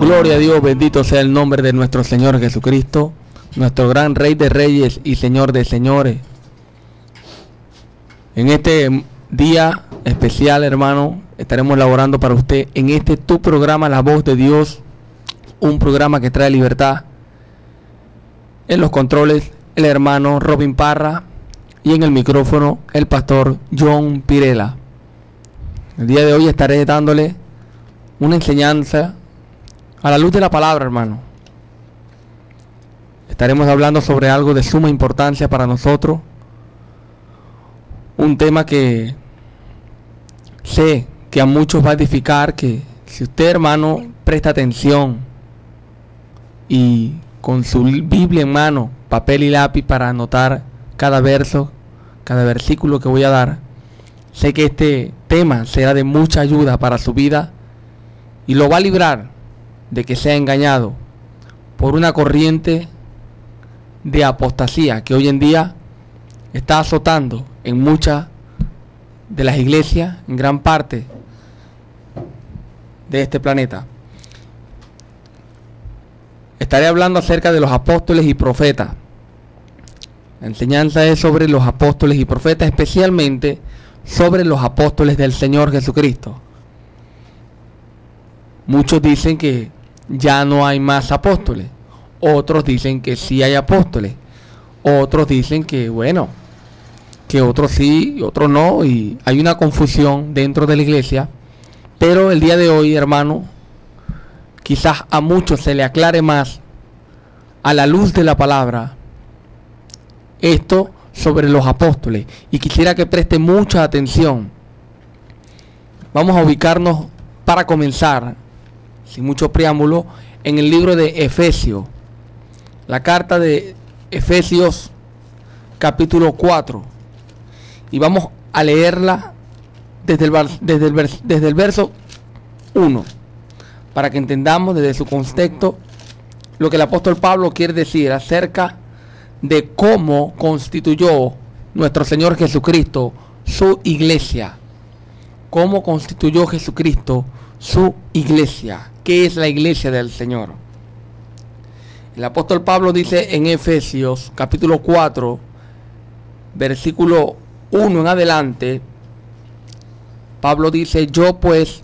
Gloria a Dios, bendito sea el nombre de nuestro Señor Jesucristo, nuestro gran Rey de Reyes y Señor de Señores. En este día especial, hermano, estaremos laborando para usted en este tu programa, La Voz de Dios, un programa que trae libertad. En los controles, el hermano Robin Parra, y en el micrófono, el pastor John Pirela. El día de hoy estaré dándole una enseñanza a la luz de la palabra, hermano. Estaremos hablando sobre algo de suma importancia para nosotros. Un tema que sé que a muchos va a edificar, que si usted, hermano, presta atención y con su Biblia en mano, papel y lápiz para anotar cada verso, cada versículo que voy a dar, sé que este tema será de mucha ayuda para su vida y lo va a librar de que sea engañado por una corriente de apostasía que hoy en día está azotando en muchas de las iglesias, en gran parte de este planeta. Estaré hablando acerca de los apóstoles y profetas. La enseñanza es sobre los apóstoles y profetas, especialmente sobre los apóstoles del Señor Jesucristo. Muchos dicen que ya no hay más apóstoles, otros dicen que sí hay apóstoles, otros dicen que bueno, que otros sí y otros no, y hay una confusión dentro de la iglesia. Pero el día de hoy, hermano, quizás a muchos se le aclare más a la luz de la palabra esto sobre los apóstoles, y quisiera que preste mucha atención. Vamos a ubicarnos para comenzar, sin mucho preámbulo, en el libro de Efesios, la carta de Efesios capítulo 4, y vamos a leerla desde el verso 1, para que entendamos desde su contexto lo que el apóstol Pablo quiere decir acerca de cómo constituyó nuestro Señor Jesucristo su iglesia. Cómo constituyó Jesucristo su iglesia. ¿Qué es la iglesia del Señor? El apóstol Pablo dice en Efesios capítulo 4, versículo 1 en adelante, Pablo dice: yo pues,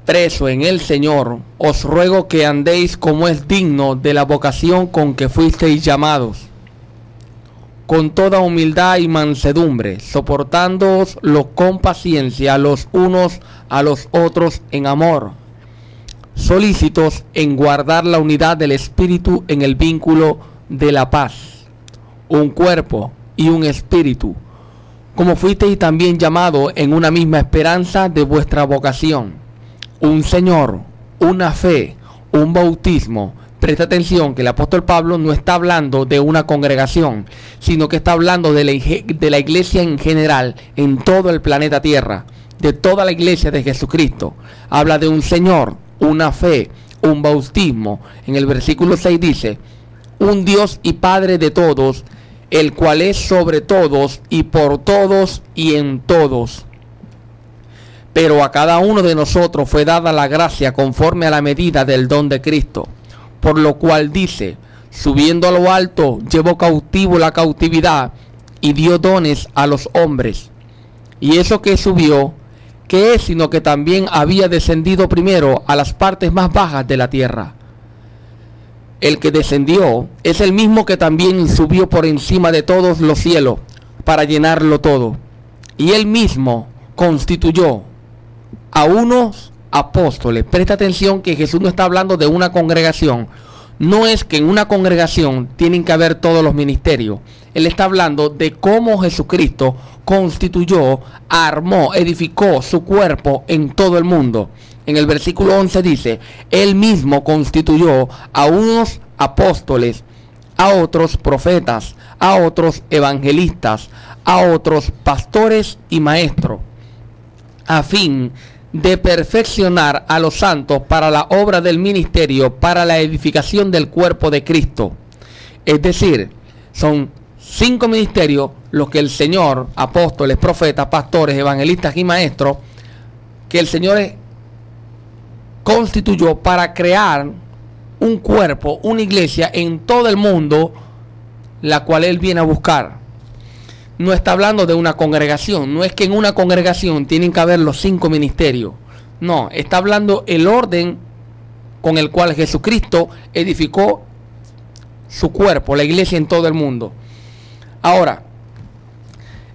preso en el Señor, os ruego que andéis como es digno de la vocación con que fuisteis llamados, con toda humildad y mansedumbre, soportándoos con paciencia los unos a los otros en amor, solícitos en guardar la unidad del Espíritu en el vínculo de la paz, un cuerpo y un espíritu, como fuisteis también llamados en una misma esperanza de vuestra vocación, un Señor, una fe, un bautismo. Presta atención que el apóstol Pablo no está hablando de una congregación, sino que está hablando de la iglesia en general, en todo el planeta Tierra, de toda la iglesia de Jesucristo. Habla de un Señor, una fe, un bautismo. En el versículo 6 dice: un Dios y Padre de todos, el cual es sobre todos y por todos y en todos. Pero a cada uno de nosotros fue dada la gracia conforme a la medida del don de Cristo. Por lo cual dice: subiendo a lo alto, llevó cautivo la cautividad y dio dones a los hombres. Y eso que subió, ¿qué es sino que también había descendido primero a las partes más bajas de la tierra? El que descendió es el mismo que también subió por encima de todos los cielos para llenarlo todo. Y él mismo constituyó a unos apóstoles. Presta atención que Jesús no está hablando de una congregación. No es que en una congregación tienen que haber todos los ministerios. Él está hablando de cómo Jesucristo constituyó, armó, edificó su cuerpo en todo el mundo. En el versículo 11 dice: él mismo constituyó a unos apóstoles, a otros profetas, a otros evangelistas, a otros pastores y maestros, a fin de perfeccionar a los santos para la obra del ministerio, para la edificación del cuerpo de Cristo. Es decir, son 5 ministerios los que el Señor, apóstoles, profetas, pastores, evangelistas y maestros, que el Señor constituyó para crear un cuerpo, una iglesia en todo el mundo, la cual Él viene a buscar. No está hablando de una congregación, no es que en una congregación tienen que haber los 5 ministerios. No, está hablando el orden con el cual Jesucristo edificó su cuerpo, la iglesia en todo el mundo. Ahora,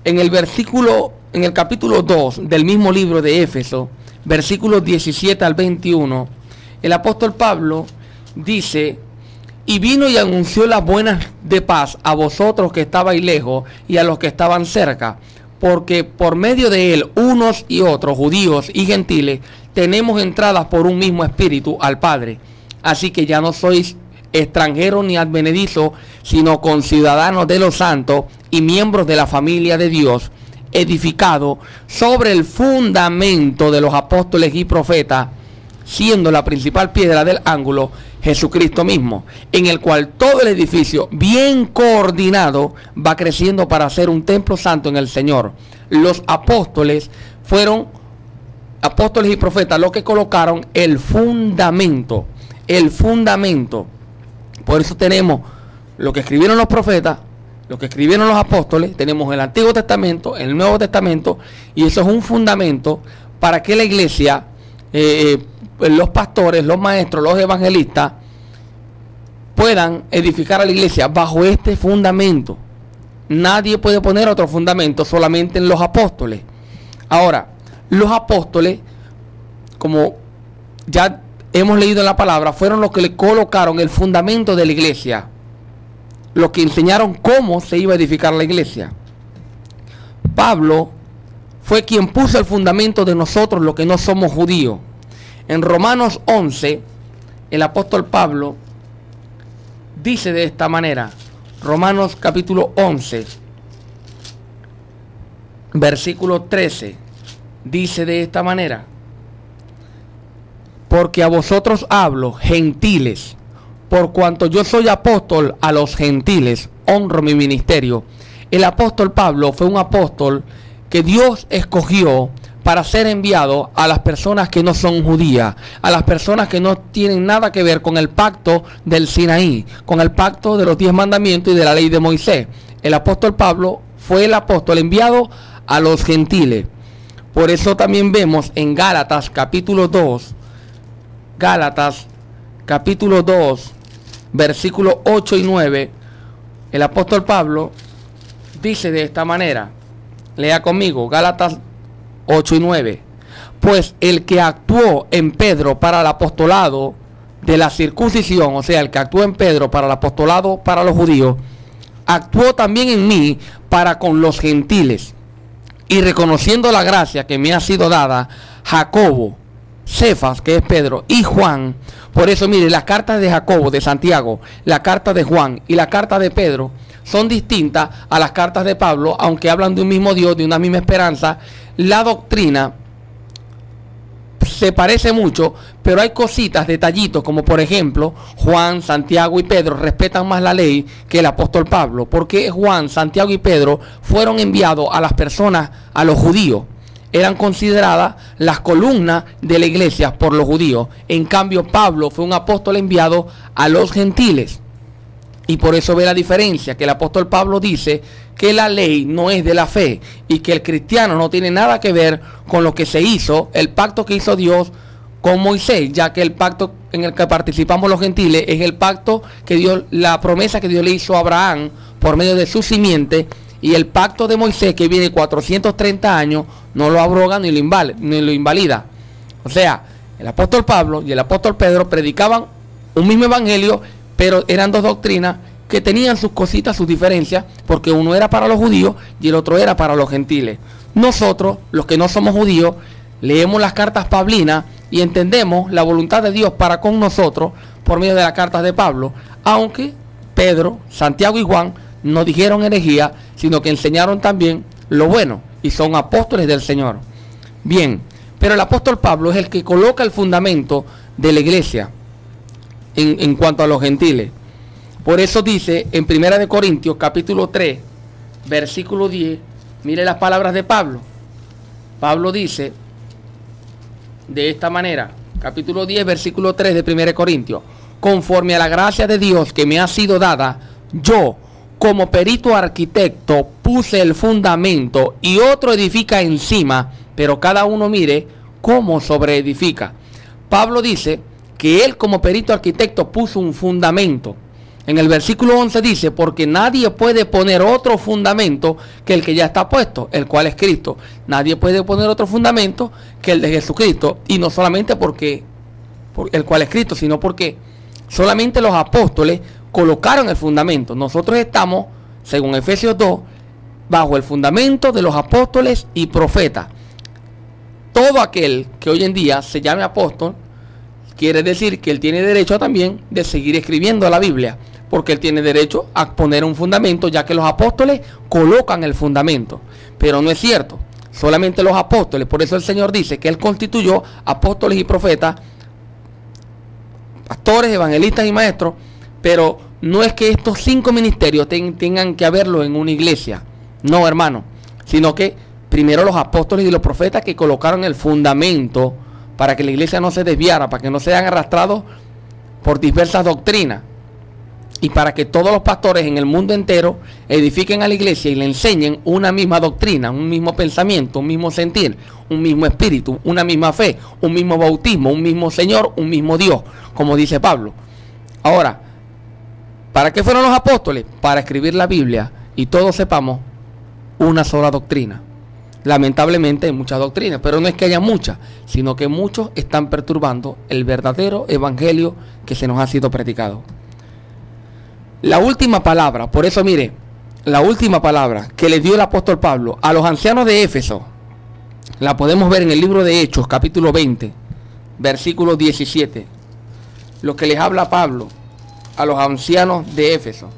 en el capítulo 2 del mismo libro de Éfeso, versículos 17 al 21, el apóstol Pablo dice: y vino y anunció las buenas de paz a vosotros que estabais lejos y a los que estaban cerca, porque por medio de él unos y otros, judíos y gentiles, tenemos entradas por un mismo espíritu al Padre. Así que ya no sois extranjeros ni advenedizos, sino conciudadanos de los santos y miembros de la familia de Dios, edificado sobre el fundamento de los apóstoles y profetas, siendo la principal piedra del ángulo Jesucristo mismo, en el cual todo el edificio, bien coordinado, va creciendo para ser un templo santo en el Señor. Los apóstoles fueron apóstoles y profetas los que colocaron el fundamento. Por eso tenemos lo que escribieron los profetas, lo que escribieron los apóstoles, tenemos el Antiguo Testamento, el Nuevo Testamento, y eso es un fundamento para que la iglesia, los pastores, los maestros, los evangelistas puedan edificar a la iglesia bajo este fundamento. Nadie puede poner otro fundamento, solamente en los apóstoles. Ahora, los apóstoles, como ya hemos leído en la palabra, fueron los que le colocaron el fundamento de la iglesia, los que enseñaron cómo se iba a edificar la iglesia. Pablo fue quien puso el fundamento de nosotros, los que no somos judíos. En Romanos 11, el apóstol Pablo dice de esta manera, Romanos capítulo 11, versículo 13, dice de esta manera: porque a vosotros hablo, gentiles, por cuanto yo soy apóstol a los gentiles, honro mi ministerio. El apóstol Pablo fue un apóstol que Dios escogió para ser enviado a las personas que no son judías, a las personas que no tienen nada que ver con el pacto del Sinaí, con el pacto de los 10 mandamientos y de la ley de Moisés. El apóstol Pablo fue el apóstol enviado a los gentiles. Por eso también vemos en Gálatas capítulo 2, versículos 8 y 9, el apóstol Pablo dice de esta manera, lea conmigo, Gálatas 8 y 9. Pues el que actuó en Pedro para el apostolado de la circuncisión, o sea, el que actuó en Pedro para el apostolado para los judíos, actuó también en mí para con los gentiles. Y reconociendo la gracia que me ha sido dada, Jacobo, Cefas, que es Pedro, y Juan. Por eso, mire, las cartas de Jacobo, de Santiago, la carta de Juan y la carta de Pedro son distintas a las cartas de Pablo, aunque hablan de un mismo Dios, de una misma esperanza. La doctrina se parece mucho, pero hay cositas, detallitos, como por ejemplo, Juan, Santiago y Pedro respetan más la ley que el apóstol Pablo, porque Juan, Santiago y Pedro fueron enviados a las personas, a los judíos. Eran consideradas las columnas de la iglesia por los judíos. En cambio, Pablo fue un apóstol enviado a los gentiles. Y por eso ve la diferencia, que el apóstol Pablo dice que la ley no es de la fe y que el cristiano no tiene nada que ver con lo que se hizo, el pacto que hizo Dios con Moisés, ya que el pacto en el que participamos los gentiles es el pacto que Dios, la promesa que Dios le hizo a Abraham por medio de su simiente, y el pacto de Moisés, que viene 430 años, no lo abroga ni lo invalida. O sea, el apóstol Pablo y el apóstol Pedro predicaban un mismo evangelio, pero eran dos doctrinas que tenían sus cositas, sus diferencias, porque uno era para los judíos y el otro era para los gentiles. Nosotros, los que no somos judíos, leemos las cartas pablinas y entendemos la voluntad de Dios para con nosotros por medio de las cartas de Pablo, aunque Pedro, Santiago y Juan no dijeron herejía, sino que enseñaron también lo bueno y son apóstoles del Señor. Bien, pero el apóstol Pablo es el que coloca el fundamento de la iglesia en cuanto a los gentiles. Por eso dice en 1 Corintios capítulo 3, versículo 10, mire las palabras de Pablo. Pablo dice de esta manera, capítulo 10, versículo 3 de 1 Corintios. Conforme a la gracia de Dios que me ha sido dada, yo, como perito arquitecto, puse el fundamento y otro edifica encima, pero cada uno mire cómo sobreedifica. Pablo dice que él como perito arquitecto puso un fundamento. En el versículo 11 dice, porque nadie puede poner otro fundamento que el que ya está puesto, el cual es Cristo. Nadie puede poner otro fundamento que el de Jesucristo. Y no solamente porque por el cual es Cristo, sino porque solamente los apóstoles colocaron el fundamento. Nosotros estamos, según Efesios 2, bajo el fundamento de los apóstoles y profetas. Todo aquel que hoy en día se llame apóstol, quiere decir que él tiene derecho también de seguir escribiendo la Biblia, porque él tiene derecho a poner un fundamento, ya que los apóstoles colocan el fundamento. Pero no es cierto, solamente los apóstoles. Por eso el Señor dice que él constituyó apóstoles y profetas, pastores, evangelistas y maestros, pero no es que estos 5 ministerios tengan que haberlo en una iglesia. No, hermano, sino que primero los apóstoles y los profetas que colocaron el fundamento para que la iglesia no se desviara, para que no sean arrastrados por diversas doctrinas, y para que todos los pastores en el mundo entero edifiquen a la iglesia y le enseñen una misma doctrina, un mismo pensamiento, un mismo sentir, un mismo espíritu, una misma fe, un mismo bautismo, un mismo Señor, un mismo Dios, como dice Pablo. Ahora, ¿para qué fueron los apóstoles? Para escribir la Biblia y todos sepamos una sola doctrina. Lamentablemente hay muchas doctrinas, pero no es que haya muchas, sino que muchos están perturbando el verdadero evangelio que se nos ha sido predicado. La última palabra, por eso mire, la última palabra que le dio el apóstol Pablo a los ancianos de Éfeso, la podemos ver en el libro de Hechos, capítulo 20, versículo 17. Lo que les habla Pablo a los ancianos de Éfeso,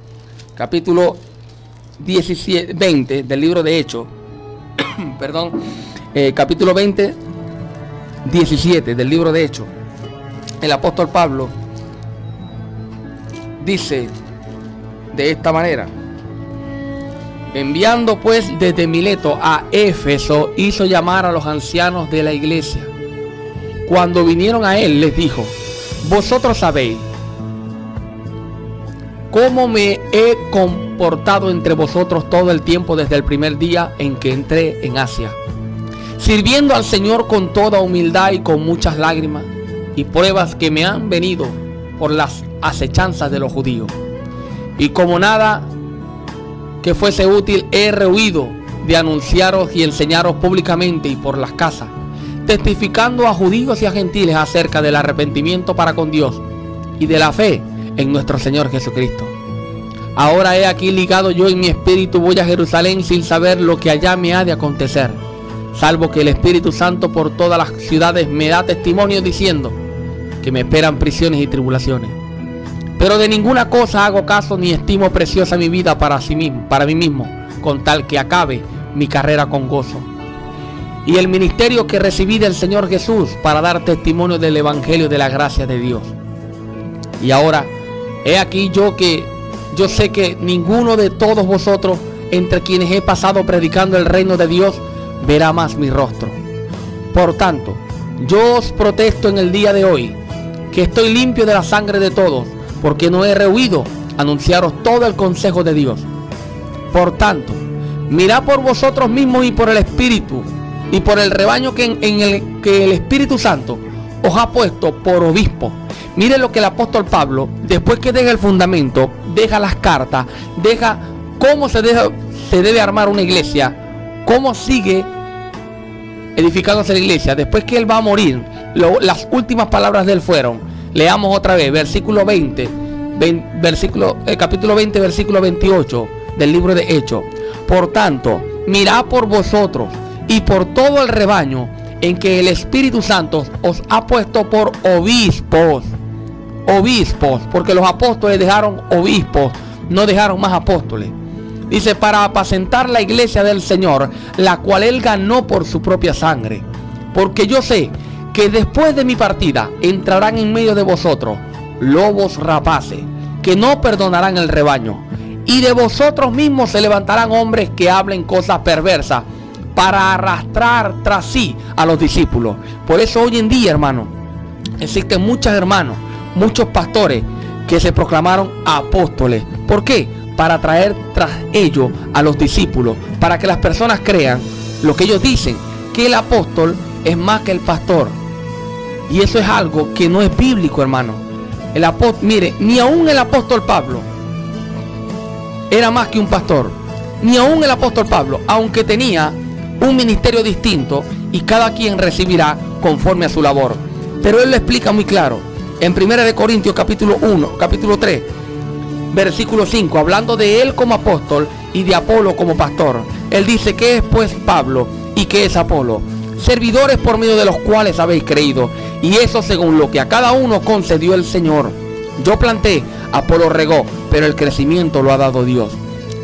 capítulo 20 del libro de Hechos, perdón, capítulo 20, 17 del libro de Hechos. El apóstol Pablo dice de esta manera: enviando pues desde Mileto a Éfeso, hizo llamar a los ancianos de la iglesia. Cuando vinieron a él, les dijo: vosotros sabéis cómo me he comportado entre vosotros todo el tiempo desde el primer día en que entré en Asia, sirviendo al Señor con toda humildad y con muchas lágrimas y pruebas que me han venido por las acechanzas de los judíos. Y como nada que fuese útil, he rehuido de anunciaros y enseñaros públicamente y por las casas, testificando a judíos y a gentiles acerca del arrepentimiento para con Dios y de la fe en nuestro Señor Jesucristo. Ahora he aquí ligado yo en mi espíritu, voy a Jerusalén sin saber lo que allá me ha de acontecer, salvo que el Espíritu Santo por todas las ciudades me da testimonio diciendo que me esperan prisiones y tribulaciones. Pero de ninguna cosa hago caso ni estimo preciosa mi vida para mí mismo, con tal que acabe mi carrera con gozo y el ministerio que recibí del Señor Jesús para dar testimonio del evangelio de la gracia de Dios. Y ahora he aquí yo sé que ninguno de todos vosotros, entre quienes he pasado predicando el reino de Dios, verá más mi rostro. Por tanto, yo os protesto en el día de hoy que estoy limpio de la sangre de todos, porque no he rehuido anunciaros todo el consejo de Dios. Por tanto, mirad por vosotros mismos y por el Espíritu y por el rebaño que el Espíritu Santo os ha puesto por obispo. Mire lo que el apóstol Pablo, después que deja el fundamento, deja las cartas, deja cómo se debe armar una iglesia, cómo sigue edificándose la iglesia. Después que él va a morir, las últimas palabras de él fueron, leamos otra vez, capítulo 20, versículo 28 del libro de Hechos. Por tanto, mirad por vosotros y por todo el rebaño en que el Espíritu Santo os ha puesto por obispos, porque los apóstoles dejaron obispos, no dejaron más apóstoles. Dice, para apacentar la iglesia del Señor, la cual él ganó por su propia sangre. Porque yo sé que después de mi partida entrarán en medio de vosotros lobos rapaces, que no perdonarán el rebaño, y de vosotros mismos se levantarán hombres que hablen cosas perversas para arrastrar tras sí a los discípulos. Por eso hoy en día, hermano, existen muchos hermanos, muchos pastores que se proclamaron apóstoles. ¿Por qué? Para traer tras ellos a los discípulos, para que las personas crean lo que ellos dicen, que el apóstol es más que el pastor. Y eso es algo que no es bíblico, hermano. El apóstol, mire, ni aún el apóstol Pablo era más que un pastor. Ni aún el apóstol Pablo, aunque tenía un ministerio distinto y cada quien recibirá conforme a su labor. Pero él lo explica muy claro. En 1 Corintios capítulo 1, capítulo 3, versículo 5, hablando de él como apóstol y de Apolo como pastor. Él dice: ¿qué es pues Pablo y qué es Apolo? Servidores por medio de los cuales habéis creído, y eso según lo que a cada uno concedió el Señor. Yo planté, Apolo regó, pero el crecimiento lo ha dado Dios.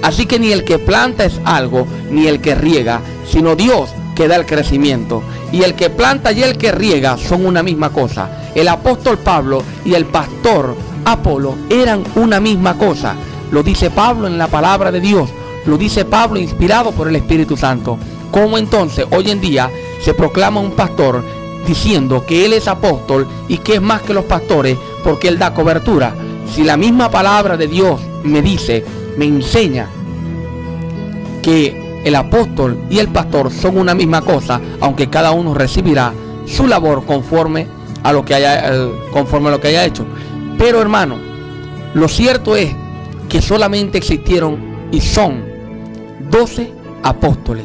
Así que ni el que planta es algo, ni el que riega, sino Dios que da el crecimiento. Y el que planta y el que riega son una misma cosa. El apóstol Pablo y el pastor Apolo eran una misma cosa. Lo dice Pablo en la palabra de Dios. Lo dice Pablo inspirado por el Espíritu Santo. ¿Cómo entonces hoy en día se proclama un pastor diciendo que él es apóstol y que es más que los pastores porque él da cobertura? Si la misma palabra de Dios me dice, me enseña que el apóstol y el pastor son una misma cosa, aunque cada uno recibirá su labor conforme a lo que haya hecho. Pero hermano, lo cierto es que solamente existieron y son 12 apóstoles.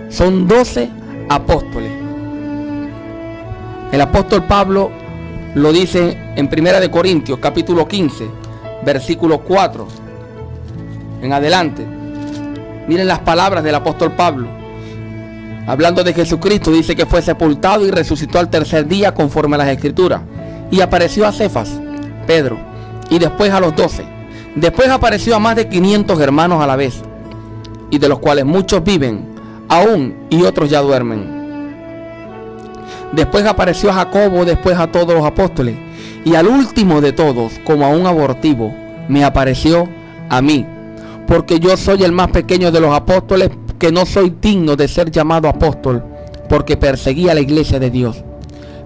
Son 12 apóstoles. El apóstol Pablo lo dice en 1 Corintios capítulo 15, versículo 4 en adelante. Miren las palabras del apóstol Pablo. Hablando de Jesucristo, dice que fue sepultado y resucitó al tercer día conforme a las Escrituras. Y apareció a Cefas, Pedro, y después a los 12. Después apareció a más de 500 hermanos a la vez, y de los cuales muchos viven aún y otros ya duermen. Después apareció a Jacobo, después a todos los apóstoles, y al último de todos, como a un abortivo, me apareció a mí, porque yo soy el más pequeño de los apóstoles, que no soy digno de ser llamado apóstol, porque perseguí a la iglesia de Dios.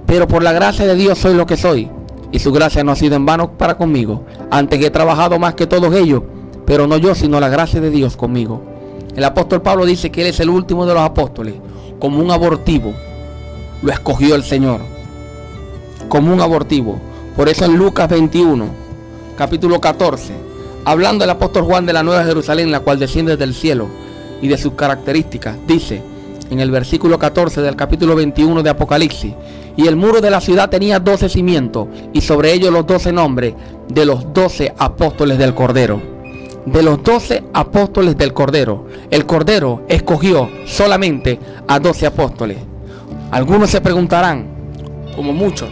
Pero por la gracia de Dios soy lo que soy, y su gracia no ha sido en vano para conmigo. Antes he trabajado más que todos ellos, pero no yo, sino la gracia de Dios conmigo. El apóstol Pablo dice que él es el último de los apóstoles, como un abortivo. Lo escogió el Señor, como un abortivo. Por eso en Lucas 21, capítulo 14, hablando del apóstol Juan de la Nueva Jerusalén, la cual desciende del cielo, y de sus características, dice en el versículo 14 del capítulo 21 de Apocalipsis: y el muro de la ciudad tenía 12 cimientos, y sobre ellos los 12 nombres de los 12 apóstoles del Cordero. De los 12 apóstoles del Cordero. El Cordero escogió solamente a 12 apóstoles. Algunos se preguntarán, como muchos: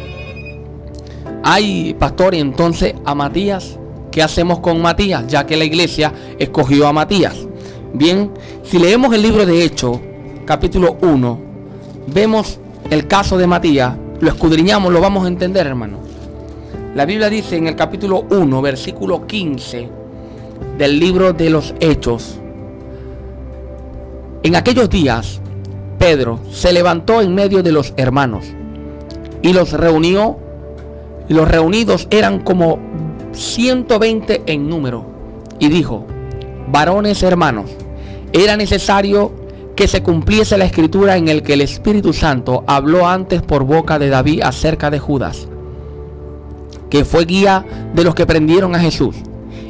ay, pastor, y entonces a Matías, ¿qué hacemos con Matías? Ya que la iglesia escogió a Matías. Bien, si leemos el libro de Hechos, capítulo 1, vemos el caso de Matías, lo escudriñamos, lo vamos a entender, hermano. La Biblia dice en el capítulo 1, versículo 15 del libro de los Hechos: en aquellos días Pedro se levantó en medio de los hermanos y los reunió, y los reunidos eran como 120 en número, y dijo: varones hermanos, era necesario que se cumpliese la escritura en el que el Espíritu Santo habló antes por boca de David acerca de Judas, que fue guía de los que prendieron a Jesús,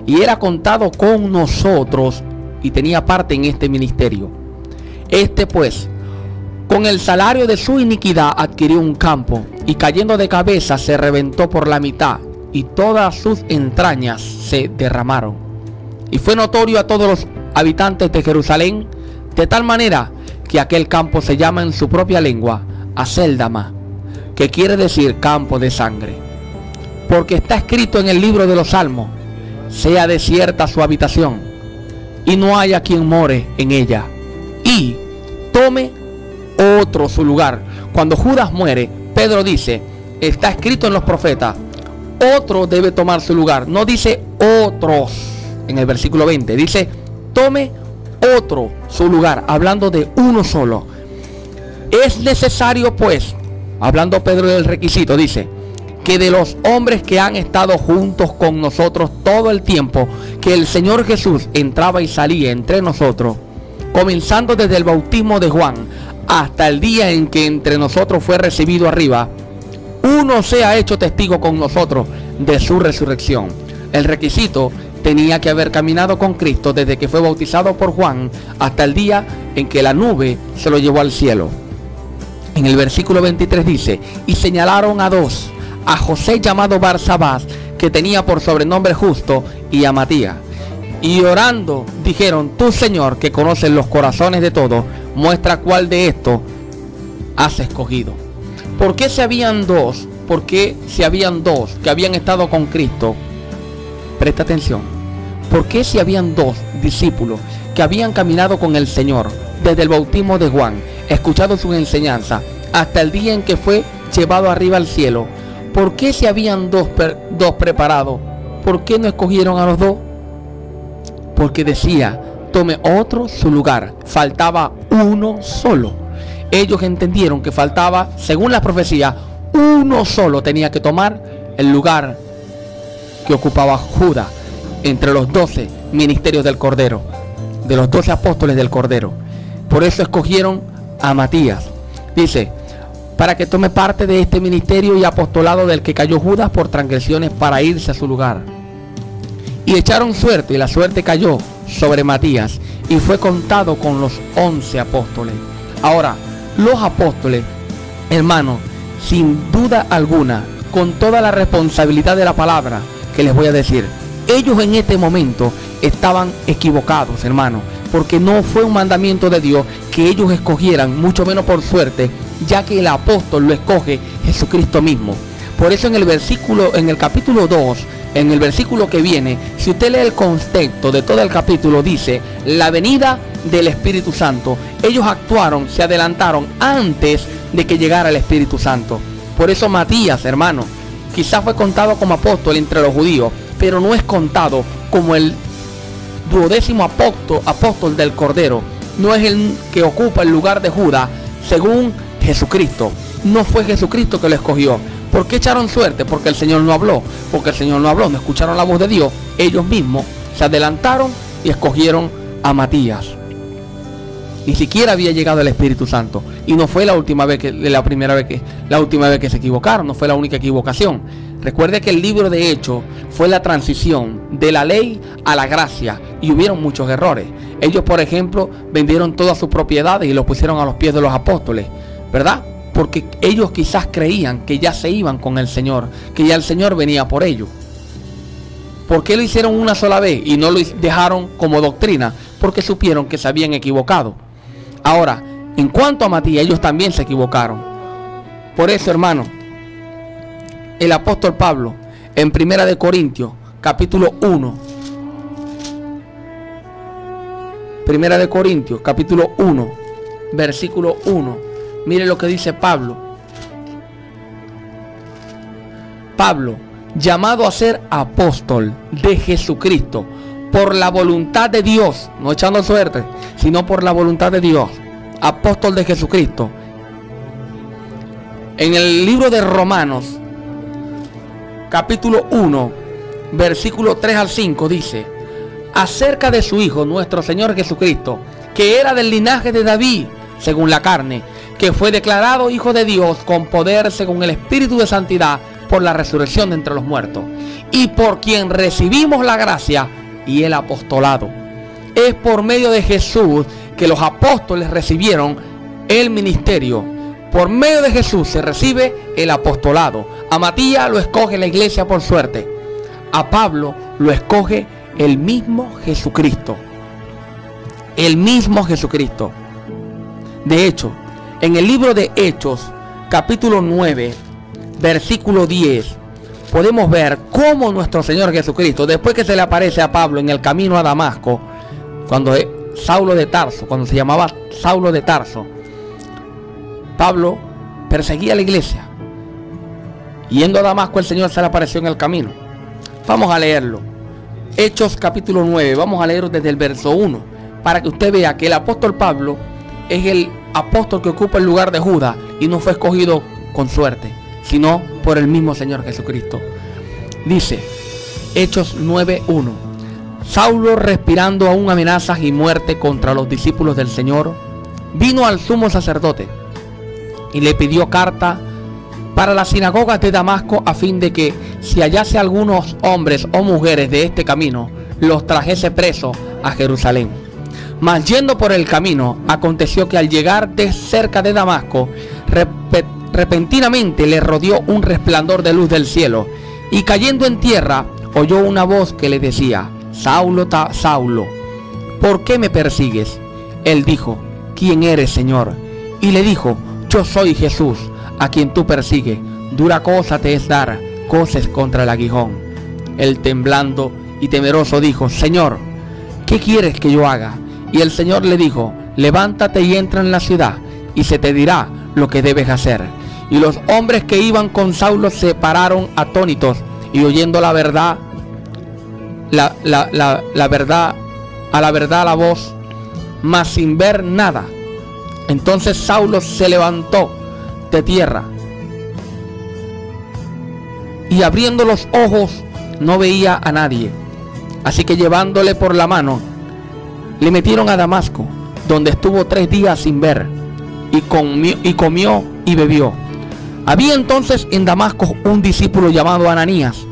y era contado con nosotros y tenía parte en este ministerio. Este pues, con el salario de su iniquidad adquirió un campo, y cayendo de cabeza se reventó por la mitad, y todas sus entrañas se derramaron. Y fue notorio a todos los habitantes de Jerusalén, de tal manera que aquel campo se llama en su propia lengua Aceldama, que quiere decir campo de sangre. Porque está escrito en el libro de los Salmos: sea desierta su habitación, y no haya quien more en ella, y tome otro su lugar. Cuando Judas muere, Pedro dice: está escrito en los profetas, otro debe tomar su lugar. No dice otros en el versículo 20, dice tome otro su lugar, hablando de uno solo. Es necesario pues, hablando Pedro del requisito, dice que de los hombres que han estado juntos con nosotros todo el tiempo que el Señor Jesús entraba y salía entre nosotros, comenzando desde el bautismo de Juan hasta el día en que entre nosotros fue recibido arriba, uno se ha hecho testigo con nosotros de su resurrección. El requisito: tenía que haber caminado con Cristo desde que fue bautizado por Juan hasta el día en que la nube se lo llevó al cielo. En el versículo 23 dice: y señalaron a dos, a José llamado Barsabás, que tenía por sobrenombre Justo, y a Matías. Y orando dijeron: tú, Señor, que conoces los corazones de todos, muestra cuál de estos has escogido. ¿Por qué si habían dos? ¿Por qué si habían dos que habían estado con Cristo? Presta atención. ¿Por qué si habían dos discípulos que habían caminado con el Señor desde el bautismo de Juan, escuchado su enseñanza, hasta el día en que fue llevado arriba al cielo? ¿Por qué si habían dos preparados? ¿Por qué no escogieron a los dos? Porque decía: tome otro su lugar. Faltaba uno solo. Ellos entendieron que faltaba, según la profecía, uno solo tenía que tomar el lugar que ocupaba Judas entre los 12 ministerios del Cordero, de los 12 apóstoles del Cordero. Por eso escogieron a Matías. Dice: para que tome parte de este ministerio y apostolado del que cayó Judas por transgresiones, para irse a su lugar. Y echaron suerte, y la suerte cayó sobre Matías, y fue contado con los 11 apóstoles. Ahora, los apóstoles, hermanos, sin duda alguna, con toda la responsabilidad de la palabra que les voy a decir, ellos en este momento estaban equivocados, hermanos, porque no fue un mandamiento de Dios que ellos escogieran, mucho menos por suerte, ya que el apóstol lo escoge Jesucristo mismo. Por eso en el capítulo 2, en el versículo que viene, si usted lee el contexto de todo el capítulo, dice: la venida del Espíritu Santo. Ellos actuaron, se adelantaron antes de que llegara el Espíritu Santo. Por eso Matías, hermano, quizás fue contado como apóstol entre los judíos, pero no es contado como el 12º apóstol del Cordero. No es el que ocupa el lugar de Judas, según Jesucristo. No fue Jesucristo que lo escogió. ¿Por qué echaron suerte? Porque el Señor no habló. Porque el Señor no habló, no escucharon la voz de Dios. Ellos mismos se adelantaron y escogieron a Matías. Ni siquiera había llegado el Espíritu Santo. Y no fue la última vez que se equivocaron. No fue la única equivocación. Recuerde que el libro de Hechos fue la transición de la ley a la gracia. Y hubieron muchos errores. Ellos, por ejemplo, vendieron todas sus propiedades y los pusieron a los pies de los apóstoles, ¿verdad? Porque ellos quizás creían que ya se iban con el Señor, que ya el Señor venía por ellos. ¿Por qué lo hicieron una sola vez y no lo dejaron como doctrina? Porque supieron que se habían equivocado. Ahora, en cuanto a Matías, ellos también se equivocaron. Por eso, hermano, el apóstol Pablo, en 1 Corintios, capítulo 1, 1 Corintios, capítulo 1, versículo 1, mire lo que dice Pablo. Pablo, llamado a ser apóstol de Jesucristo por la voluntad de Dios, no echando suerte, sino por la voluntad de Dios, apóstol de Jesucristo. En el libro de Romanos, capítulo 1, versículo 3 al 5, dice: acerca de su Hijo, nuestro Señor Jesucristo, que era del linaje de David, según la carne, que fue declarado Hijo de Dios con poder según el Espíritu de Santidad por la resurrección de entre los muertos, y por quien recibimos la gracia y el apostolado. Es por medio de Jesús que los apóstoles recibieron el ministerio. Por medio de Jesús se recibe el apostolado. A Matías lo escoge la iglesia por suerte. A Pablo lo escoge el mismo Jesucristo. El mismo Jesucristo. De hecho, en el libro de Hechos, capítulo 9, versículo 10, podemos ver cómo nuestro Señor Jesucristo, después que se le aparece a Pablo en el camino a Damasco, cuando se llamaba Saulo de Tarso, Pablo perseguía a la iglesia. Yendo a Damasco, el Señor se le apareció en el camino. Vamos a leerlo. Hechos capítulo 9, vamos a leerlo desde el verso 1, para que usted vea que el apóstol Pablo es el apóstol que ocupa el lugar de Judas y no fue escogido con suerte, sino por el mismo Señor Jesucristo. Dice Hechos 9:1: Saulo, respirando aún amenazas y muerte contra los discípulos del Señor, vino al sumo sacerdote y le pidió carta para las sinagogas de Damasco, a fin de que, si hallase algunos hombres o mujeres de este camino, los trajese presos a Jerusalén. Mas yendo por el camino, aconteció que al llegar de cerca de Damasco, repentinamente le rodeó un resplandor de luz del cielo, y cayendo en tierra, oyó una voz que le decía: Saulo, Saulo, ¿por qué me persigues? Él dijo: ¿quién eres, Señor? Y le dijo: yo soy Jesús, a quien tú persigues. Dura cosa te es dar coces contra el aguijón. Él, temblando y temeroso, dijo: Señor, ¿qué quieres que yo haga? Y el Señor le dijo: levántate y entra en la ciudad, y se te dirá lo que debes hacer. Y los hombres que iban con Saulo se pararon atónitos, y oyendo la verdad, la voz, mas sin ver nada. Entonces Saulo se levantó de tierra, y abriendo los ojos no veía a nadie. Así que, llevándole por la mano, le metieron a Damasco, donde estuvo 3 días sin ver, y comió y bebió. Había entonces en Damasco un discípulo llamado Ananías,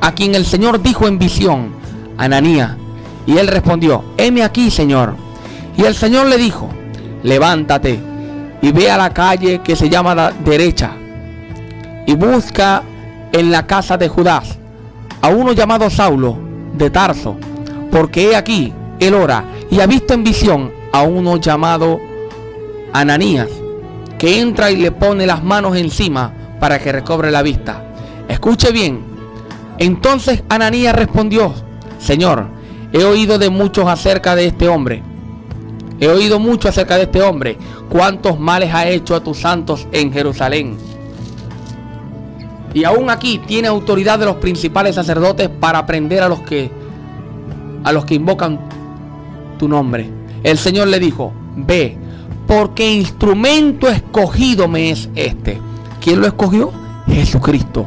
a quien el Señor dijo en visión: Ananías. Y él respondió: heme aquí, Señor. Y el Señor le dijo: levántate y ve a la calle que se llama la derecha, y busca en la casa de Judas a uno llamado Saulo de Tarso, porque he aquí, él ora y ha visto en visión a uno llamado Ananías, que entra y le pone las manos encima para que recobre la vista. Escuche bien. Entonces Ananías respondió: Señor, he oído mucho acerca de este hombre. Cuántos males ha hecho a tus santos en Jerusalén. Y aún aquí tiene autoridad de los principales sacerdotes para prender a los que invocan tu nombre. El Señor le dijo: ve, porque instrumento escogido me es este. ¿Quién lo escogió? Jesucristo.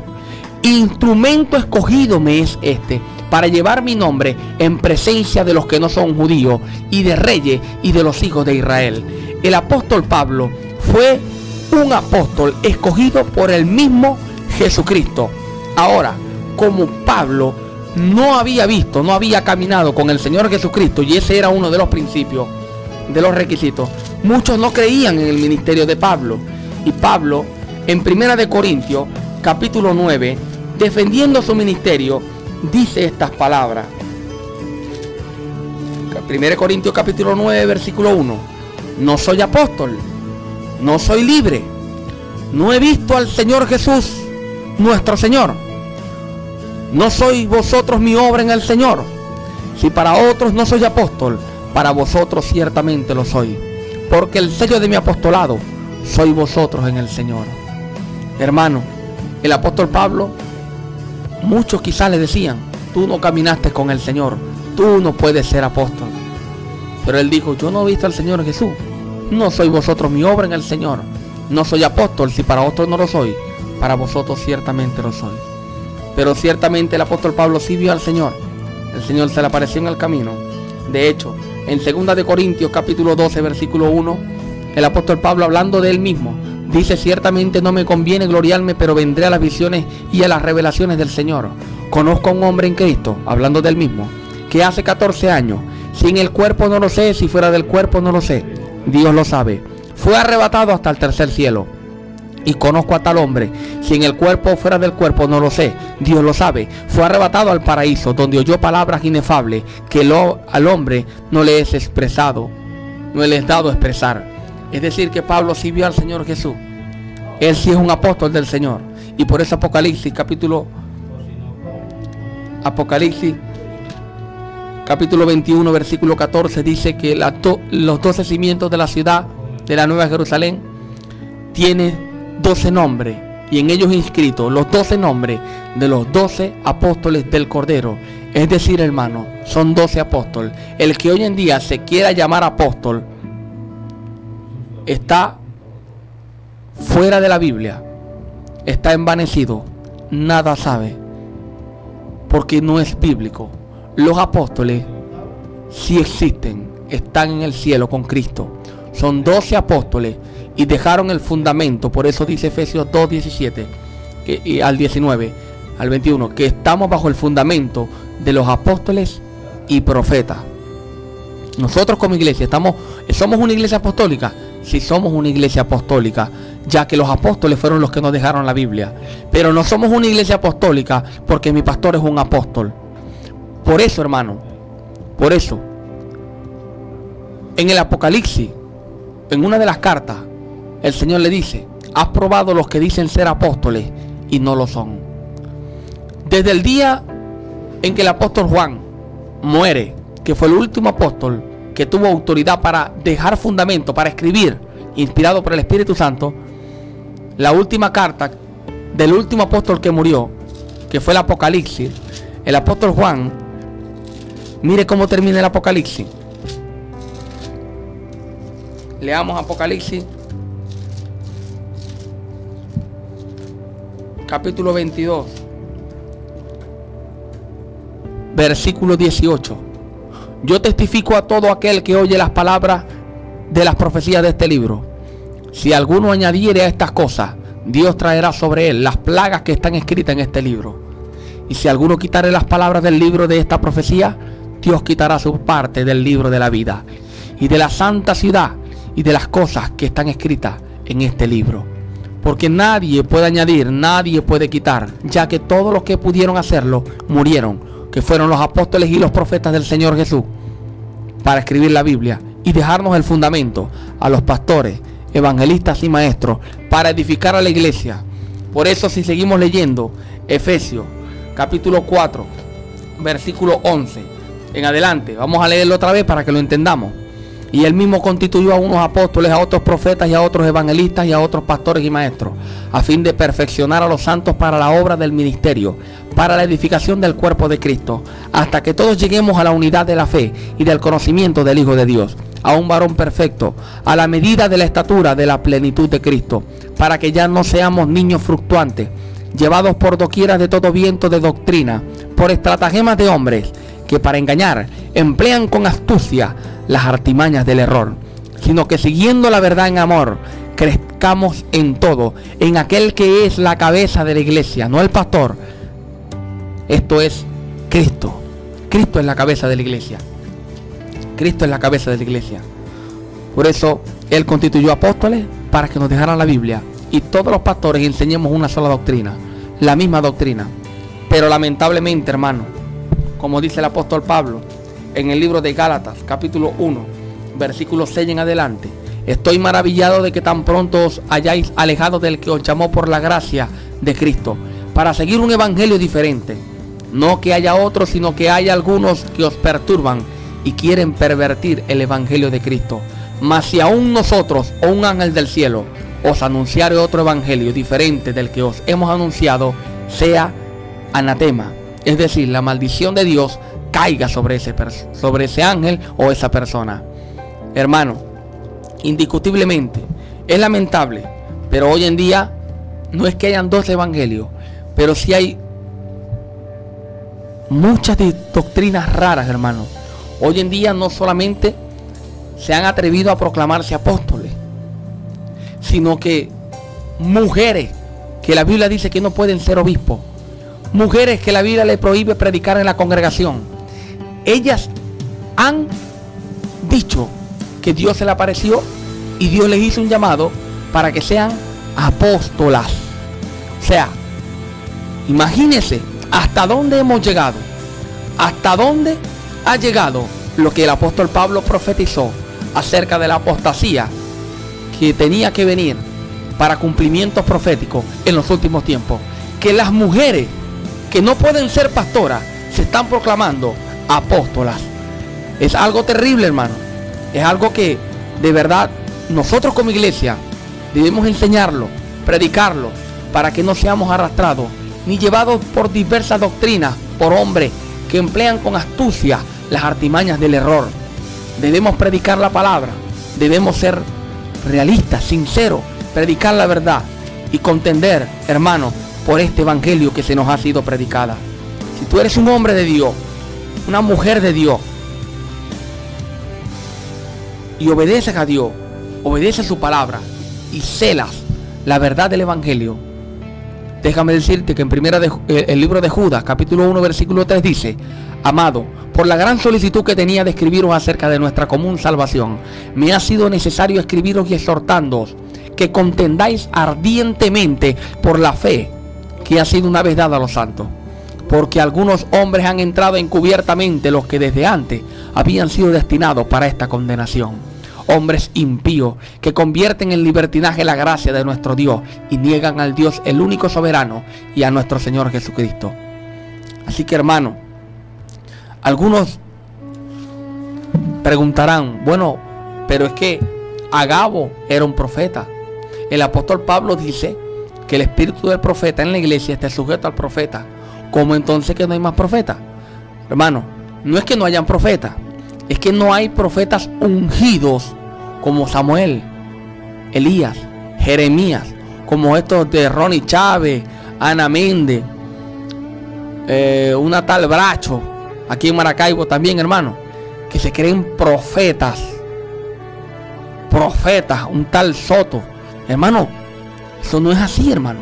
Instrumento escogido me es este, para llevar mi nombre en presencia de los que no son judíos, y de reyes y de los hijos de Israel. El apóstol Pablo fue un apóstol escogido por el mismo Jesucristo. Ahora, como Pablo no había caminado con el Señor Jesucristo, y ese era uno de los principios, de los requisitos, muchos no creían en el ministerio de Pablo. Y Pablo, en 1 Corintios capítulo 9, defendiendo su ministerio, dice estas palabras. 1 Corintios capítulo 9, versículo 1: no soy apóstol, no soy libre, no he visto al Señor Jesús, nuestro Señor. No sois vosotros mi obra en el Señor. Si para otros no soy apóstol, para vosotros ciertamente lo soy, porque el sello de mi apostolado sois vosotros en el Señor. Hermano, el apóstol Pablo, muchos quizás le decían: tú no caminaste con el Señor, tú no puedes ser apóstol. Pero él dijo: yo no he visto al Señor Jesús. No sois vosotros mi obra en el Señor. No soy apóstol, si para otros no lo soy, para vosotros ciertamente lo soy. Pero ciertamente el apóstol Pablo sí vio al Señor. El Señor se le apareció en el camino. De hecho, en 2 Corintios capítulo 12, versículo 1, el apóstol Pablo, hablando de él mismo, dice: ciertamente no me conviene gloriarme, pero vendré a las visiones y a las revelaciones del Señor. Conozco a un hombre en Cristo, hablando del mismo, que hace 14 años, si en el cuerpo no lo sé, si fuera del cuerpo no lo sé, Dios lo sabe, fue arrebatado hasta el tercer cielo. Y conozco a tal hombre, si en el cuerpo o fuera del cuerpo no lo sé, Dios lo sabe, fue arrebatado al paraíso, donde oyó palabras inefables que al hombre no le es expresado, no le es dado expresar. Es decir, que Pablo sí vio al Señor Jesús. Él sí es un apóstol del Señor. Y por eso Apocalipsis capítulo 21, versículo 14, dice que los 12 cimientos de la ciudad de la Nueva Jerusalén tiene 12 nombres, y en ellos inscritos los 12 nombres de los 12 apóstoles del Cordero. Es decir, hermano, son 12 apóstoles. El que hoy en día se quiera llamar apóstol está fuera de la Biblia. está envanecido, nada sabe, porque no es bíblico. Los apóstoles sí existen, están en el cielo con Cristo. Son 12 apóstoles y dejaron el fundamento. Por eso dice Efesios 2:17 y al 19, al 21, que estamos bajo el fundamento de los apóstoles y profetas. Nosotros como iglesia somos una iglesia apostólica. Sí, somos una iglesia apostólica, ya que los apóstoles fueron los que nos dejaron la Biblia. Pero no somos una iglesia apostólica porque mi pastor es un apóstol. Por eso, hermano, por eso, en el Apocalipsis, en una de las cartas, el Señor le dice: has probado los que dicen ser apóstoles y no lo son. Desde el día en que el apóstol Juan muere, que fue el último apóstol que tuvo autoridad para dejar fundamento, para escribir, inspirado por el Espíritu Santo, la última carta del último apóstol que murió, que fue el Apocalipsis, el apóstol Juan, mire cómo termina el Apocalipsis. Leamos Apocalipsis, capítulo 22, versículo 18. Yo testifico a todo aquel que oye las palabras de las profecías de este libro. Si alguno añadiere a estas cosas, Dios traerá sobre él las plagas que están escritas en este libro. Y si alguno quitare las palabras del libro de esta profecía, Dios quitará su parte del libro de la vida y de la santa ciudad y de las cosas que están escritas en este libro. Porque nadie puede añadir, nadie puede quitar, ya que todos los que pudieron hacerlo murieron, que fueron los apóstoles y los profetas del Señor Jesús, para escribir la Biblia y dejarnos el fundamento a los pastores, evangelistas y maestros para edificar a la iglesia. Por eso, si seguimos leyendo Efesios capítulo 4 versículo 11 en adelante, vamos a leerlo otra vez para que lo entendamos. Y él mismo constituyó a unos apóstoles, a otros profetas y a otros evangelistas y a otros pastores y maestros, a fin de perfeccionar a los santos para la obra del ministerio, para la edificación del cuerpo de Cristo, hasta que todos lleguemos a la unidad de la fe y del conocimiento del Hijo de Dios, a un varón perfecto, a la medida de la estatura de la plenitud de Cristo, para que ya no seamos niños fluctuantes, llevados por doquiera de todo viento de doctrina, por estratagemas de hombres, que para engañar emplean con astucia las artimañas del error, sino que siguiendo la verdad en amor, crezcamos en todo, en aquel que es la cabeza de la iglesia, no el pastor. Esto es Cristo. Cristo es la cabeza de la iglesia. Cristo es la cabeza de la iglesia. Por eso Él constituyó apóstoles para que nos dejaran la Biblia, y todos los pastores enseñemos una sola doctrina, la misma doctrina. Pero lamentablemente, hermano, como dice el apóstol Pablo en el libro de Gálatas, capítulo 1, versículo 6 en adelante: estoy maravillado de que tan pronto os hayáis alejado del que os llamó por la gracia de Cristo, para seguir un evangelio diferente. No que haya otro, sino que hay algunos que os perturban y quieren pervertir el evangelio de Cristo. Mas si aún nosotros o un ángel del cielo os anunciare otro evangelio diferente del que os hemos anunciado, sea anatema, es decir, la maldición de Dios caiga sobre ese ángel o esa persona. Hermano, indiscutiblemente es lamentable, pero hoy en día no es que hayan dos evangelios, pero sí hay muchas doctrinas raras, hermano. Hoy en día no solamente se han atrevido a proclamarse apóstoles, sino que mujeres que la Biblia dice que no pueden ser obispos, mujeres que la Biblia le prohíbe predicar en la congregación, ellas han dicho que Dios se le apareció y Dios les hizo un llamado para que sean apóstolas. O sea, imagínense hasta dónde hemos llegado, hasta dónde ha llegado lo que el apóstol Pablo profetizó acerca de la apostasía que tenía que venir para cumplimientos proféticos en los últimos tiempos. Que las mujeres que no pueden ser pastoras se están proclamando apóstolas. Es algo terrible, hermano. Es algo que de verdad nosotros como iglesia debemos enseñarlo, predicarlo, para que no seamos arrastrados ni llevados por diversas doctrinas, por hombres que emplean con astucia las artimañas del error. Debemos predicar la palabra, debemos ser realistas, sinceros, predicar la verdad y contender, hermano, por este evangelio que se nos ha sido predicada. Si tú eres un hombre de Dios, una mujer de Dios, y obedeces a Dios, obedeces su palabra y celas la verdad del evangelio, déjame decirte que en el libro de Judas, capítulo 1, versículo 3 dice: amado, por la gran solicitud que tenía de escribiros acerca de nuestra común salvación, me ha sido necesario escribiros y exhortándoos que contendáis ardientemente por la fe que ha sido una vez dada a los santos. Porque algunos hombres han entrado encubiertamente, los que desde antes habían sido destinados para esta condenación. Hombres impíos que convierten en libertinaje la gracia de nuestro Dios y niegan al Dios el único soberano y a nuestro Señor Jesucristo. Así que, hermano, algunos preguntarán: bueno, pero es que Agabo era un profeta. El apóstol Pablo dice que el espíritu del profeta en la iglesia está sujeto al profeta. ¿Cómo entonces que no hay más profetas? Hermano, no es que no hayan profetas, es que no hay profetas ungidos como Samuel, Elías, Jeremías, como estos de Ronnie Chávez, Ana Méndez, una tal Bracho, aquí en Maracaibo también, hermano, que se creen profetas, un tal Soto. Hermano, eso no es así, hermano.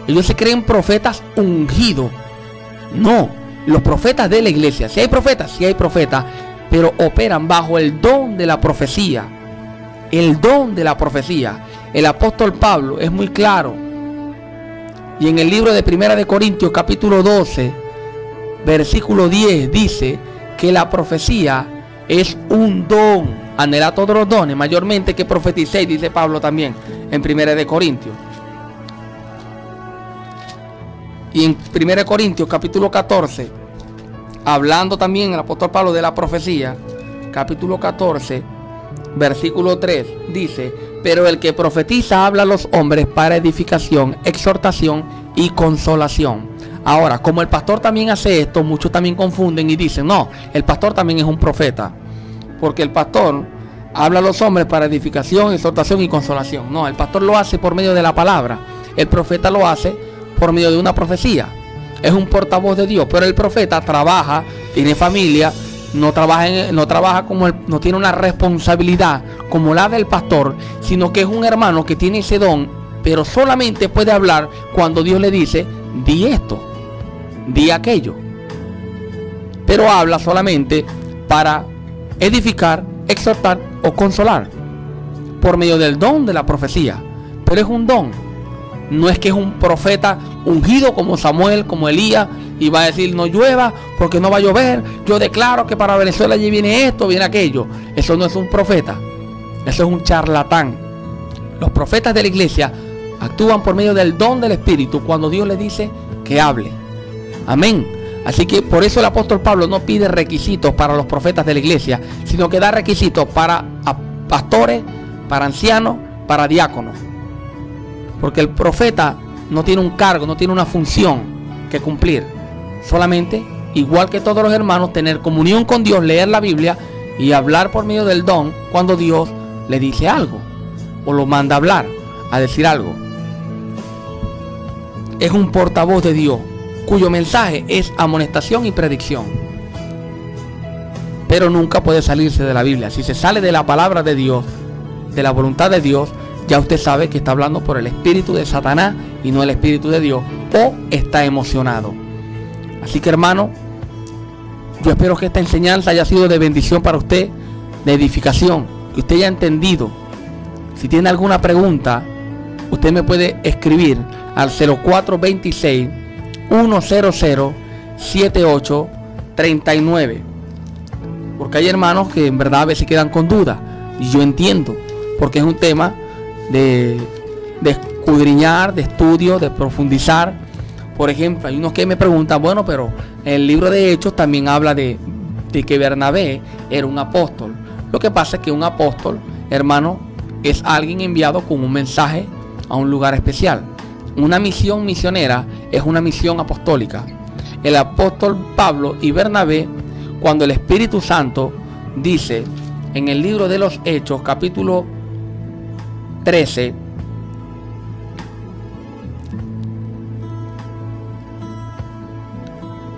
Ellos se creen profetas ungidos. No, los profetas de la iglesia, si hay profetas, pero operan bajo el don de la profecía. El don de la profecía. El apóstol Pablo es muy claro. Y en el libro de Primera de Corintios, capítulo 12, versículo 10, dice que la profecía es un don. Anhelad todos los dones, mayormente que profeticéis, dice Pablo también en Primera de Corintios. Y en 1 Corintios capítulo 14, hablando también el apóstol Pablo de la profecía, capítulo 14, versículo 3, dice: pero el que profetiza habla a los hombres para edificación, exhortación y consolación. Ahora, como el pastor también hace esto, muchos también confunden y dicen: no, el pastor también es un profeta, porque el pastor habla a los hombres para edificación, exhortación y consolación. No, el pastor lo hace por medio de la palabra. El profeta lo hace por medio de una profecía. Es un portavoz de Dios, pero el profeta trabaja, tiene familia, no trabaja como no tiene una responsabilidad como la del pastor, sino que es un hermano que tiene ese don, pero solamente puede hablar cuando Dios le dice: di esto, di aquello. Pero habla solamente para edificar, exhortar o consolar por medio del don de la profecía. Pero es un don. No es que es un profeta ungido como Samuel, como Elías, y va a decir: no llueva porque no va a llover. Yo declaro que para Venezuela allí viene esto, viene aquello. Eso no es un profeta. Eso es un charlatán. Los profetas de la iglesia actúan por medio del don del Espíritu cuando Dios les dice que hable. Amén. Así que por eso el apóstol Pablo no pide requisitos para los profetas de la iglesia, sino que da requisitos para pastores, para ancianos, para diáconos. Porque el profeta no tiene un cargo, no tiene una función que cumplir. Solamente, igual que todos los hermanos, tener comunión con Dios, leer la Biblia y hablar por medio del don cuando Dios le dice algo o lo manda a hablar, a decir algo. Es un portavoz de Dios cuyo mensaje es amonestación y predicción. Pero nunca puede salirse de la Biblia. Si se sale de la palabra de Dios, de la voluntad de Dios, ya usted sabe que está hablando por el espíritu de Satanás y no el espíritu de Dios, o está emocionado. Así que, hermano, yo espero que esta enseñanza haya sido de bendición para usted, de edificación, que usted haya entendido. Si tiene alguna pregunta, usted me puede escribir al 0426 100 7839, porque hay hermanos que en verdad a veces quedan con dudas, y yo entiendo, porque es un tema de escudriñar, de estudio, de profundizar. Por ejemplo, hay unos que me preguntan: bueno, pero el libro de Hechos también habla de que Bernabé era un apóstol. Lo que pasa es que un apóstol, hermano, es alguien enviado con un mensaje a un lugar especial. Una misión misionera es una misión apostólica. El apóstol Pablo y Bernabé, cuando el Espíritu Santo dice en el libro de los Hechos, capítulo 13,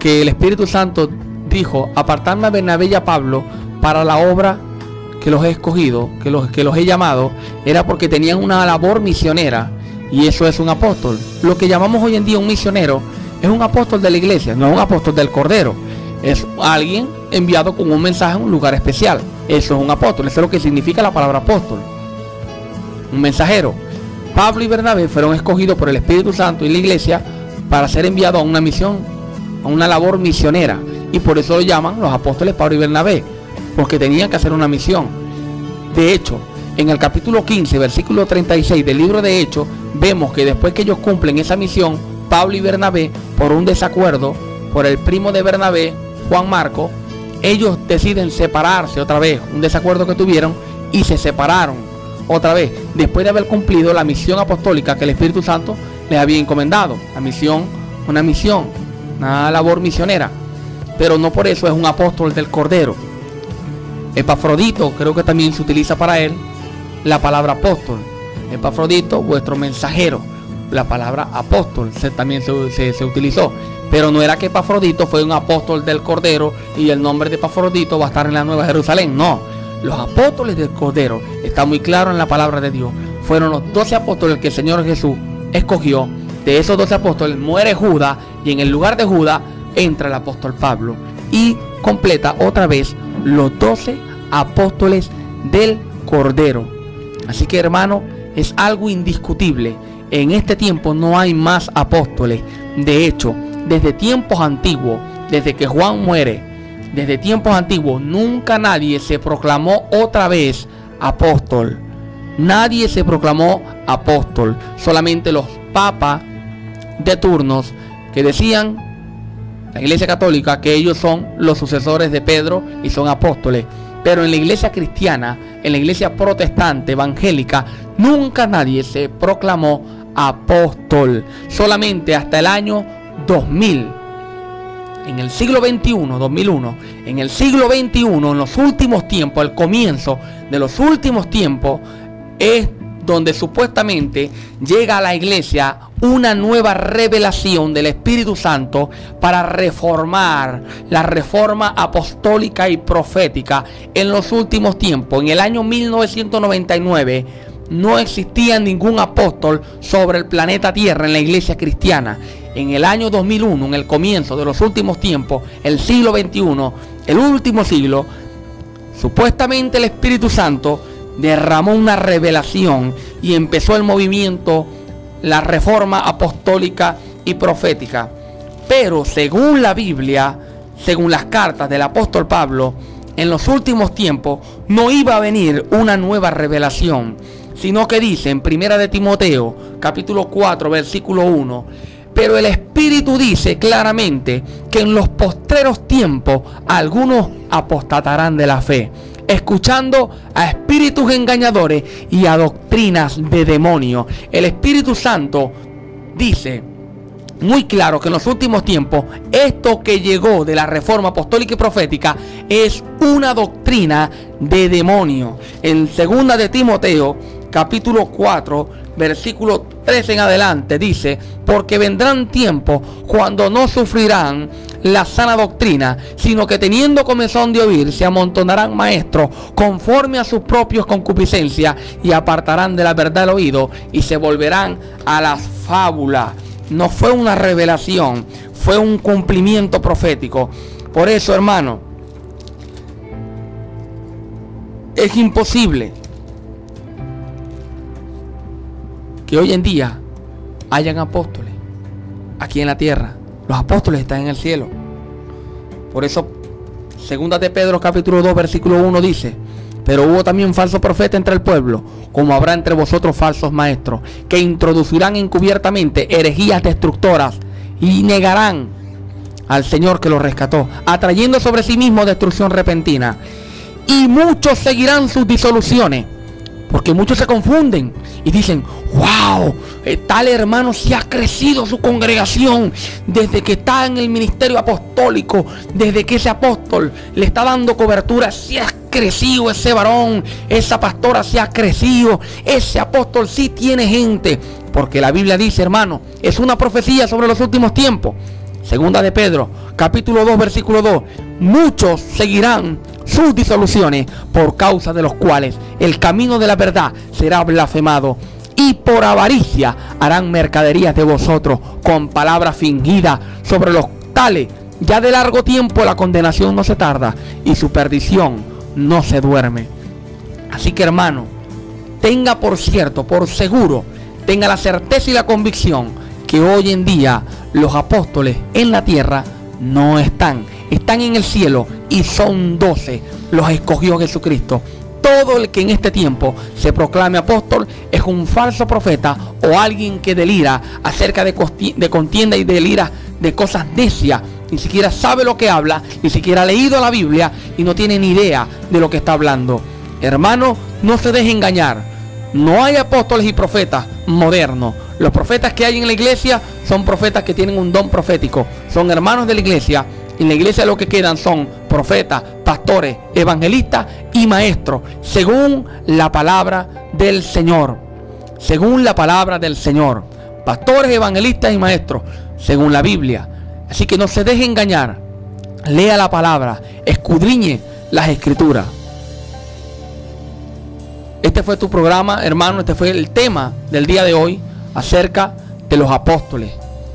que el Espíritu Santo dijo: apartarme a Bernabé y a Pablo para la obra que los he escogido, que los he llamado, era porque tenían una labor misionera, y eso es un apóstol. Lo que llamamos hoy en día un misionero es un apóstol de la iglesia, no es un apóstol del Cordero. Es alguien enviado con un mensaje en un lugar especial. Eso es un apóstol, eso es lo que significa la palabra apóstol, un mensajero. Pablo y Bernabé fueron escogidos por el Espíritu Santo y la iglesia para ser enviados a una misión, a una labor misionera, y por eso lo llaman los apóstoles Pablo y Bernabé, porque tenían que hacer una misión. De hecho, en el capítulo 15, versículo 36 del libro de Hechos, vemos que después que ellos cumplen esa misión, Pablo y Bernabé, por un desacuerdo, por el primo de Bernabé, Juan Marcos, ellos deciden separarse otra vez, un desacuerdo que tuvieron, y se separaron otra vez, después de haber cumplido la misión apostólica que el Espíritu Santo les había encomendado. La misión, una labor misionera, pero no por eso es un apóstol del Cordero. Epafrodito, creo que también se utiliza para él la palabra apóstol. Epafrodito, vuestro mensajero. La palabra apóstol también se utilizó, pero no era que Epafrodito fue un apóstol del Cordero y el nombre de Epafrodito va a estar en la Nueva Jerusalén. No, los apóstoles del Cordero, está muy claro en la palabra de Dios, fueron los 12 apóstoles que el Señor Jesús escogió. De esos 12 apóstoles muere Judas, y en el lugar de Judas entra el apóstol Pablo y completa otra vez los 12 apóstoles del Cordero. Así que, hermano, es algo indiscutible. En este tiempo no hay más apóstoles. De hecho, desde tiempos antiguos, desde que Juan muere, desde tiempos antiguos, nunca nadie se proclamó otra vez apóstol. Nadie se proclamó apóstol. Solamente los papas de turnos, que decían, la Iglesia Católica, que ellos son los sucesores de Pedro y son apóstoles. Pero en la iglesia cristiana, en la iglesia protestante, evangélica, nunca nadie se proclamó apóstol. Solamente hasta el año 2000. En el siglo XXI, 2001, en el siglo XXI, en los últimos tiempos, el comienzo de los últimos tiempos, es donde supuestamente llega a la iglesia una nueva revelación del Espíritu Santo para reformar la reforma apostólica y profética en los últimos tiempos. En el año 1999 no existía ningún apóstol sobre el planeta Tierra en la iglesia cristiana. En el año 2001, en el comienzo de los últimos tiempos, el siglo XXI, el último siglo, supuestamente el Espíritu Santo derramó una revelación y empezó el movimiento, la reforma apostólica y profética. Pero según la Biblia, según las cartas del apóstol Pablo, en los últimos tiempos no iba a venir una nueva revelación, sino que dice en 1 de Timoteo, capítulo 4, versículo 1, pero el Espíritu dice claramente que en los postreros tiempos algunos apostatarán de la fe, escuchando a espíritus engañadores y a doctrinas de demonios. El Espíritu Santo dice muy claro que en los últimos tiempos esto que llegó de la reforma apostólica y profética es una doctrina de demonio. En 2 de Timoteo capítulo 4 versículo 13 en adelante dice: porque vendrán tiempos cuando no sufrirán la sana doctrina, sino que teniendo comezón de oír, se amontonarán maestros conforme a sus propios concupiscencias, y apartarán de la verdad el oído y se volverán a las fábulas. No fue una revelación, fue un cumplimiento profético. Por eso, hermano, es imposible que hoy en día hayan apóstoles aquí en la tierra. Los apóstoles están en el cielo. Por eso, 2 de Pedro capítulo 2 versículo 1 dice: pero hubo también falso profeta entre el pueblo, como habrá entre vosotros falsos maestros, que introducirán encubiertamente herejías destructoras y negarán al Señor que los rescató, atrayendo sobre sí mismos destrucción repentina. Y muchos seguirán sus disoluciones, porque muchos se confunden y dicen: wow, tal hermano se ha crecido su congregación desde que está en el ministerio apostólico, desde que ese apóstol le está dando cobertura, se ha crecido ese varón, esa pastora se ha crecido, ese apóstol sí tiene gente. Porque la Biblia dice, hermano, es una profecía sobre los últimos tiempos. Segunda de Pedro, capítulo 2, versículo 2. Muchos seguirán sus disoluciones, por causa de los cuales el camino de la verdad será blasfemado, y por avaricia harán mercaderías de vosotros con palabras fingidas. Sobre los tales ya de largo tiempo la condenación no se tarda, y su perdición no se duerme. Así que, hermano, tenga por cierto, por seguro, tenga la certeza y la convicción que hoy en día los apóstoles en la tierra no están en el cielo, y son 12, los escogió Jesucristo. Todo el que en este tiempo se proclame apóstol es un falso profeta o alguien que delira acerca de contienda y delira de cosas necias. Ni siquiera sabe lo que habla, ni siquiera ha leído la Biblia y no tiene ni idea de lo que está hablando. Hermano, no se deje engañar. No hay apóstoles y profetas modernos. Los profetas que hay en la iglesia son profetas que tienen un don profético. Son hermanos de la iglesia. En la iglesia lo que quedan son profetas, pastores, evangelistas y maestros, según la palabra del Señor. Según la palabra del Señor. Pastores, evangelistas y maestros, según la Biblia. Así que no se deje engañar. Lea la palabra, escudriñe las escrituras. Este fue tu programa, hermano. Este fue el tema del día de hoy acerca de los apóstoles,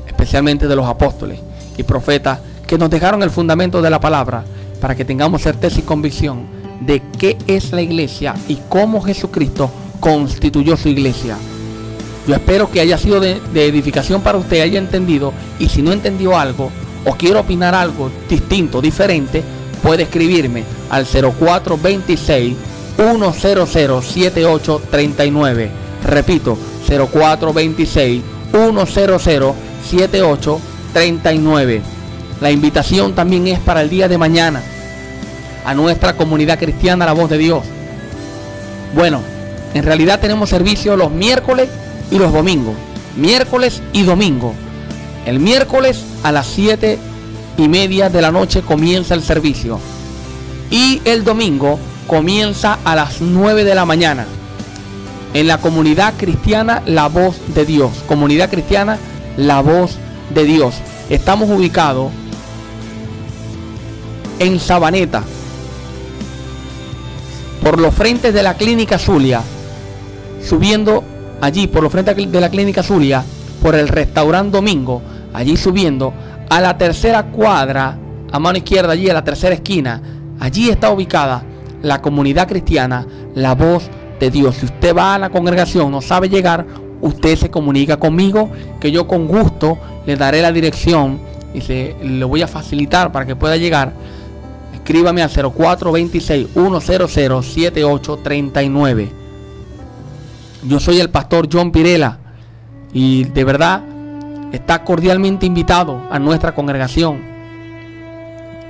especialmente de los apóstoles y profetas que nos dejaron el fundamento de la palabra para que tengamos certeza y convicción de qué es la iglesia y cómo Jesucristo constituyó su iglesia. Yo espero que haya sido de edificación para usted, haya entendido, y si no entendió algo o quiere opinar algo distinto, diferente, puede escribirme al 0426 100 7839. Repito, 0426 100 7839. La invitación también es para el día de mañana a nuestra comunidad cristiana La Voz de Dios. Bueno, en realidad tenemos servicio los miércoles y los domingos. Miércoles y domingo. El miércoles a las 7:30 de la noche comienza el servicio. Y el domingo comienza a las 9 de la mañana. En la comunidad cristiana La Voz de Dios. Comunidad cristiana La Voz de Dios. Estamos ubicados en Sabaneta, por los frentes de la Clínica Zulia, subiendo allí por los frentes de la Clínica Zulia, por el restaurante Domingo, allí subiendo a la tercera cuadra, a mano izquierda, allí a la tercera esquina, allí está ubicada la comunidad cristiana La Voz de Dios. Si usted va a la congregación, no sabe llegar, usted se comunica conmigo, que yo con gusto le daré la dirección y le voy a facilitar para que pueda llegar. Escríbame al 0426 100 7839. Yo soy el pastor John Pirela y de verdad está cordialmente invitado a nuestra congregación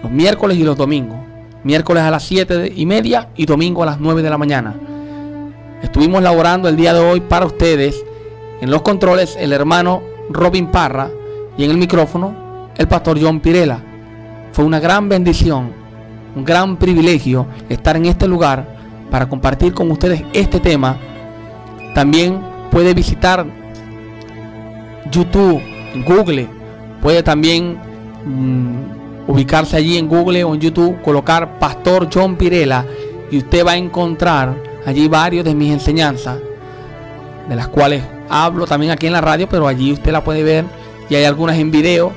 los miércoles y los domingos. Miércoles a las 7:30 y domingo a las 9 de la mañana. Estuvimos laborando el día de hoy para ustedes. En los controles el hermano Robin Parra y en el micrófono el pastor John Pirela. Fue una gran bendición, un gran privilegio estar en este lugar para compartir con ustedes este tema. También puede visitar YouTube, Google, puede también ubicarse allí en Google o en YouTube, colocar Pastor John Pirela y usted va a encontrar allí varios de mis enseñanzas, de las cuales hablo también aquí en la radio, pero allí usted la puede ver, y hay algunas en video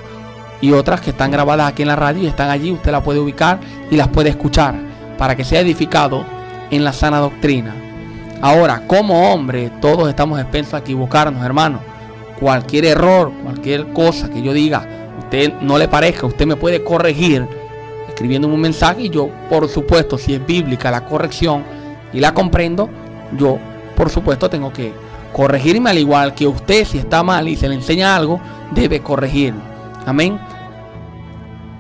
y otras que están grabadas aquí en la radio y están allí, usted la puede ubicar y las puede escuchar para que sea edificado en la sana doctrina. Ahora, como hombre, todos estamos expensos a equivocarnos, hermano. Cualquier error, cualquier cosa que yo diga, usted no le parezca, usted me puede corregir escribiendo un mensaje y yo, por supuesto, si es bíblica la corrección y la comprendo, yo, por supuesto, tengo que corregirme, al igual que usted, si está mal y se le enseña algo, debe corregir. Amén.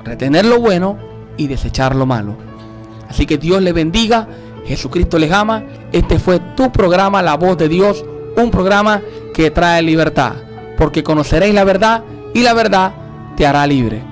Retener lo bueno y desechar lo malo. Así que Dios le bendiga. Jesucristo les ama. Este fue tu programa La Voz de Dios, un programa que trae libertad, porque conoceréis la verdad y la verdad te hará libre.